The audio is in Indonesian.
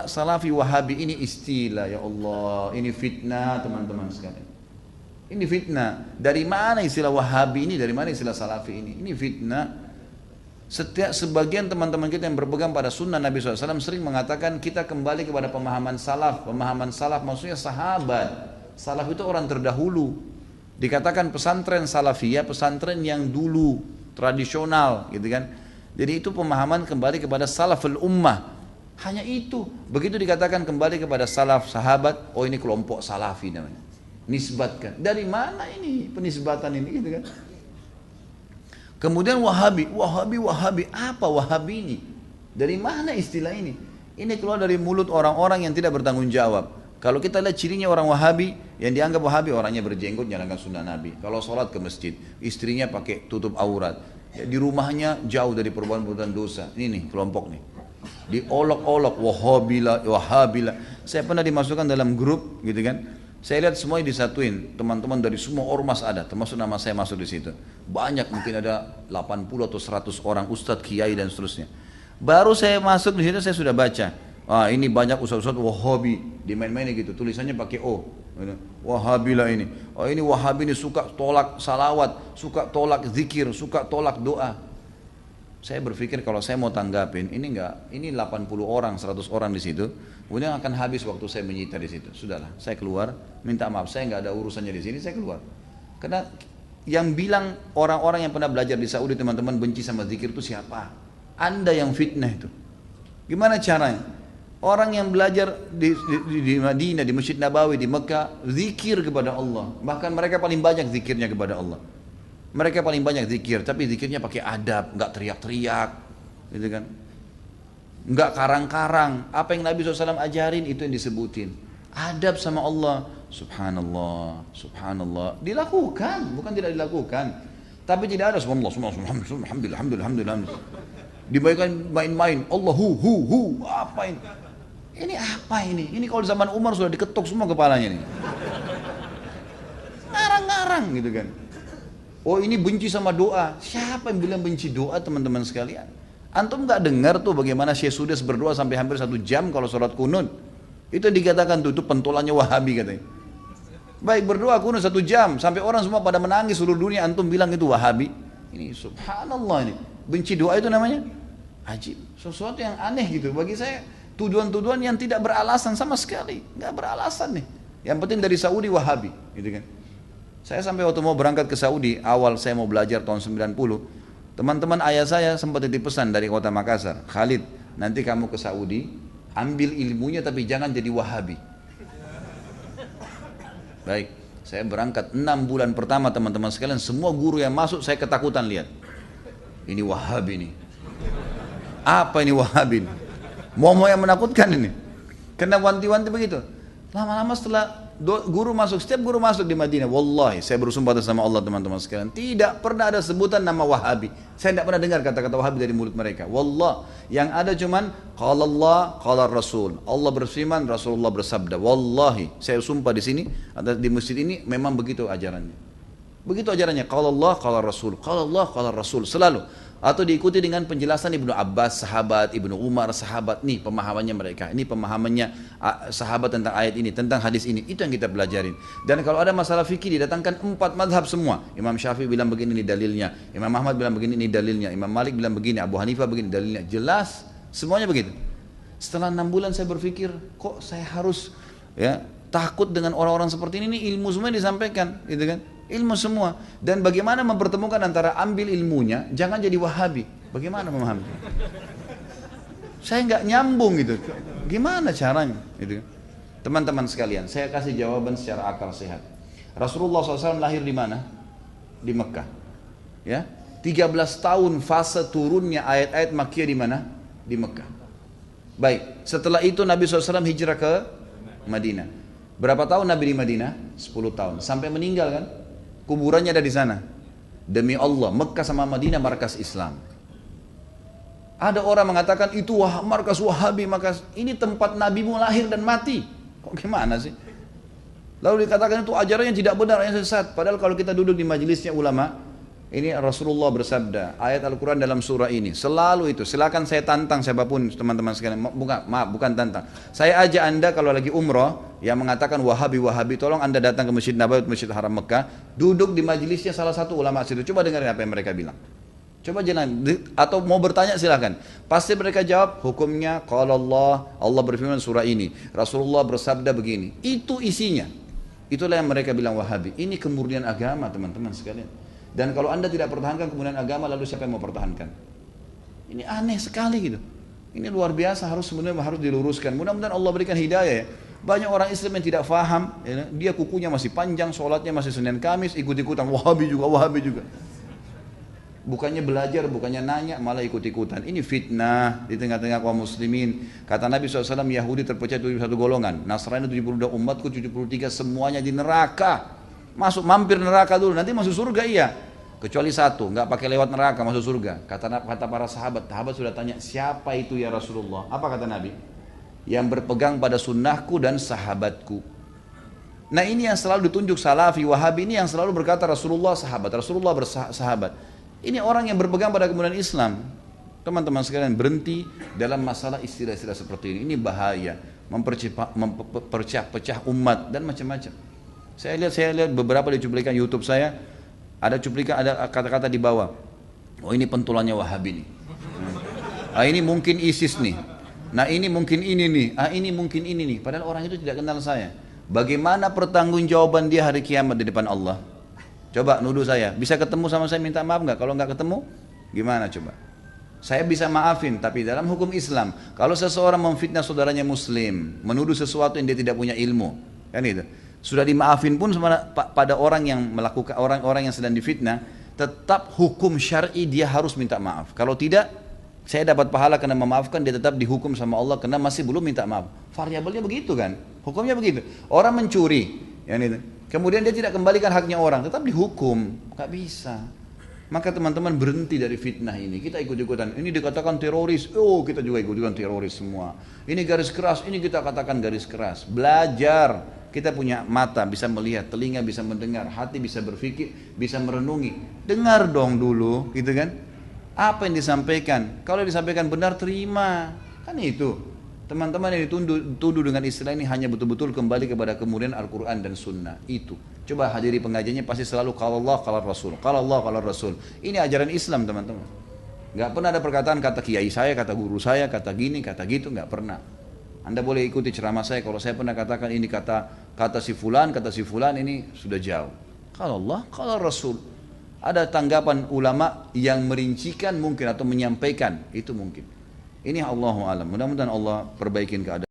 Salafi Wahabi ini istilah, ya Allah, ini fitnah teman-teman sekalian. Ini fitnah. Dari mana istilah Wahabi ini? Dari mana istilah Salafi ini? Ini fitnah. Setiap sebagian teman-teman kita yang berpegang pada sunnah Nabi SAW sering mengatakan kita kembali kepada pemahaman salaf. Pemahaman salaf maksudnya sahabat. Salaf itu orang terdahulu. Dikatakan pesantren salafiyah, pesantren yang dulu tradisional, gitu kan? Jadi itu pemahaman kembali kepada salaful ummah. Hanya itu. Begitu dikatakan kembali kepada salaf sahabat, oh ini kelompok salafi namanya. Nisbatkan. Dari mana ini penisbatan ini, gitu kan? Kemudian Wahabi. Apa Wahabi ini? Dari mana istilah ini? Ini keluar dari mulut orang-orang yang tidak bertanggung jawab. Kalau kita lihat cirinya orang Wahabi, yang dianggap Wahabi orangnya berjenggot, jalankan sunnah Nabi. Kalau sholat ke masjid, istrinya pakai tutup aurat. Ya, di rumahnya jauh dari perbuatan dosa. Ini nih kelompok nih. Diolok-olok Wahabila. Saya pernah dimasukkan dalam grup, gitu kan? Saya lihat semuanya disatuin, teman-teman dari semua ormas ada, termasuk nama saya masuk di situ. Banyak, mungkin ada 80 atau 100 orang ustadz, kiai dan seterusnya. Baru saya masuk di situ saya sudah baca. Ah, ini banyak ustadz-ustadz Wahabi, dimain-mainin gitu, tulisannya pakai O. Wahabila ini. Oh, ini Wahabi ini suka tolak salawat, suka tolak zikir, suka tolak doa. Saya berpikir kalau saya mau tanggapin, ini 80 orang, 100 orang di situ, kemudian akan habis waktu saya menyita di situ. Sudahlah, saya keluar, minta maaf, saya nggak ada urusannya di sini, saya keluar. Karena yang bilang orang-orang yang pernah belajar di Saudi teman-teman benci sama zikir itu siapa? Anda yang fitnah itu. Gimana caranya? Orang yang belajar di Madinah, di Masjid Nabawi, di Mekah, zikir kepada Allah. Bahkan mereka paling banyak zikirnya kepada Allah. Mereka paling banyak zikir, tapi zikirnya pakai adab, nggak teriak-teriak, gitu kan? Nggak karang-karang. Apa yang Nabi SAW ajarin itu yang disebutin. Adab sama Allah, subhanallah, subhanallah. Dilakukan, bukan tidak dilakukan. Tapi tidak ada subhanallah, alhamdulillah. Dibayangkan main-main, Allah hu, apa ini? Ini apa ini? Ini kalau zaman Umar sudah diketuk semua kepalanya nih. Ngarang-ngarang gitu kan. Oh ini benci sama doa. Siapa yang bilang benci doa teman-teman sekalian? Antum nggak dengar tuh bagaimana Syekh Sudes berdoa sampai hampir 1 jam kalau sholat kunut. Itu dikatakan tuh, itu pentolannya Wahabi katanya. Baik berdoa kunut 1 jam sampai orang semua pada menangis seluruh dunia, antum bilang itu Wahabi. Ini subhanallah ini. Benci doa itu namanya ajib. Sesuatu yang aneh gitu. Bagi saya tuduhan-tuduhan yang tidak beralasan sama sekali. Nggak beralasan nih. Yang penting dari Saudi Wahabi, gitu kan. Saya sampai waktu mau berangkat ke Saudi, awal saya mau belajar tahun 90, teman-teman ayah saya sempat titip pesan dari kota Makassar, Khalid, nanti kamu ke Saudi, ambil ilmunya tapi jangan jadi Wahabi. Baik, saya berangkat 6 bulan pertama teman-teman sekalian, semua guru yang masuk saya ketakutan lihat. Ini Wahabi nih. Apa ini Wahabi nih? Mau yang menakutkan ini. Karena wanti-wanti begitu. Lama-lama setelah guru masuk, setiap guru masuk di Madinah, wallahi saya bersumpah atas nama Allah teman-teman sekalian, tidak pernah ada sebutan nama Wahabi. Saya tidak pernah dengar kata-kata Wahabi dari mulut mereka. Wallah, yang ada cuman qala Allah, qala Rasul. Allah berfirman, Rasulullah bersabda. Wallahi, saya sumpah di sini di masjid ini memang begitu ajarannya. Begitu ajarannya, qala Allah, qala Rasul. Qala Allah, qala Rasul selalu. Atau diikuti dengan penjelasan Ibnu Abbas, sahabat, Ibnu Umar, sahabat. Nih pemahamannya mereka, ini pemahamannya sahabat tentang ayat ini, tentang hadis ini. Itu yang kita pelajarin. Dan kalau ada masalah fikih didatangkan 4 madhab semua. Imam Syafi'i bilang begini, ini dalilnya. Imam Ahmad bilang begini, ini dalilnya. Imam Malik bilang begini, Abu Hanifah begini, dalilnya. Jelas, semuanya begitu. Setelah 6 bulan saya berpikir, kok saya harus takut dengan orang-orang seperti ini ilmu semua disampaikan, gitu kan? Ilmu semua. Dan bagaimana mempertemukan antara ambil ilmunya, jangan jadi Wahabi. Bagaimana memahami? Saya nggak nyambung gitu. Gimana caranya? Gitu. Teman-teman sekalian, saya kasih jawaban secara akal sehat. Rasulullah SAW lahir di mana? Di Mekah. Ya, 13 tahun fase turunnya ayat-ayat Makkiyah di mana? Di Mekah. Baik, setelah itu Nabi SAW hijrah ke Madinah. Berapa tahun Nabi di Madinah? 10 tahun. Sampai meninggal kan? Kuburannya ada di sana. Demi Allah, Mekah sama Madinah markas Islam. Ada orang mengatakan itu markas Wahabi, markas ini tempat Nabimu lahir dan mati. Kok gimana sih? Lalu dikatakan itu ajarannya tidak benar, yang sesat. Padahal kalau kita duduk di majelisnya ulama, Ini Rasulullah bersabda, ayat Al-Quran dalam surah ini, selalu itu. Silakan saya tantang siapapun teman-teman sekalian, bukan tantang. Saya ajak anda kalau lagi umrah, yang mengatakan Wahabi, tolong anda datang ke Masjid Nabawi, Masjid Haram Mekah, duduk di majelisnya salah satu ulama situ, coba dengerin apa yang mereka bilang. Coba jangan, atau mau bertanya silakan. Pasti mereka jawab, hukumnya kalau Allah berfirman surah ini, Rasulullah bersabda begini. Itu isinya. Itulah yang mereka bilang Wahabi. Ini kemurnian agama teman-teman sekalian. Dan kalau anda tidak pertahankan kemudian agama, lalu siapa yang mau pertahankan? Ini aneh sekali gitu. Ini luar biasa, sebenarnya harus diluruskan. Mudah-mudahan Allah berikan hidayah ya. Banyak orang Islam yang tidak faham, ya, dia kukunya masih panjang, sholatnya masih Senin Kamis, ikut-ikutan Wahabi juga. Bukannya belajar, bukannya nanya, malah ikut-ikutan. Ini fitnah di tengah-tengah kaum muslimin. Kata Nabi SAW, Yahudi terpecah 71 golongan, Nasrani 72, umatku 73, semuanya di neraka. Mampir neraka dulu, nanti masuk surga iya. Kecuali satu, nggak pakai lewat neraka masuk surga. Kata para sahabat sudah tanya, siapa itu ya Rasulullah? Apa kata Nabi? Yang berpegang pada sunnahku dan sahabatku. Nah ini yang selalu ditunjuk Salafi, Wahabi ini yang selalu berkata Rasulullah bersahabat. Ini orang yang berpegang pada kemudian Islam. Teman-teman sekalian, berhenti dalam masalah istilah-istilah seperti ini. Ini bahaya, memperpecah umat dan macam-macam. Saya lihat beberapa di cuplikan YouTube saya, ada kata-kata di bawah. Oh ini pentulannya Wahabi nih. Ini mungkin ISIS nih. Nah ini mungkin ini nih. Ini mungkin ini nih. Padahal orang itu tidak kenal saya. Bagaimana pertanggungjawaban dia hari kiamat di depan Allah? Coba nuduh saya. Bisa ketemu sama saya minta maaf nggak? Kalau nggak ketemu, gimana coba? Saya bisa maafin, tapi dalam hukum Islam, kalau seseorang memfitnah saudaranya Muslim, menuduh sesuatu yang dia tidak punya ilmu, kan itu. Sudah dimaafin pun pada orang yang melakukan, orang-orang yang sedang difitnah, tetap hukum syar'i dia harus minta maaf. Kalau tidak, saya dapat pahala karena memaafkan, dia tetap dihukum sama Allah karena masih belum minta maaf. Variabelnya begitu kan, hukumnya begitu. Orang mencuri, ya itu. Kemudian dia tidak kembalikan haknya orang, tetap dihukum, nggak bisa. Maka teman-teman berhenti dari fitnah ini. Kita ikut-ikutan, ini dikatakan teroris, oh kita juga ikut-ikutan teroris semua. Ini garis keras, ini kita katakan garis keras. Belajar. Kita punya mata bisa melihat, telinga bisa mendengar, hati bisa berpikir, bisa merenungi. Dengar dong dulu, gitu kan? Apa yang disampaikan? Kalau disampaikan benar, terima. Kan itu. Teman-teman yang dituduh dengan istilah ini hanya betul-betul kembali kepada kemudian Al-Quran dan Sunnah. Itu. Coba hadiri pengajiannya pasti selalu kalau Allah, kalau Rasul. Kalau Allah, kalau Rasul. Ini ajaran Islam teman-teman. Gak pernah ada perkataan kata kiai saya, kata guru saya, kata gini, kata gitu. Gak pernah. Anda boleh ikuti ceramah saya, kalau saya pernah katakan ini kata si fulan ini sudah jauh. Kalau Allah, kalau Rasul. Ada tanggapan ulama yang merincikan mungkin atau menyampaikan, itu mungkin. Ini Allahu a'lam. Mudah-mudahan Allah perbaikin keadaan.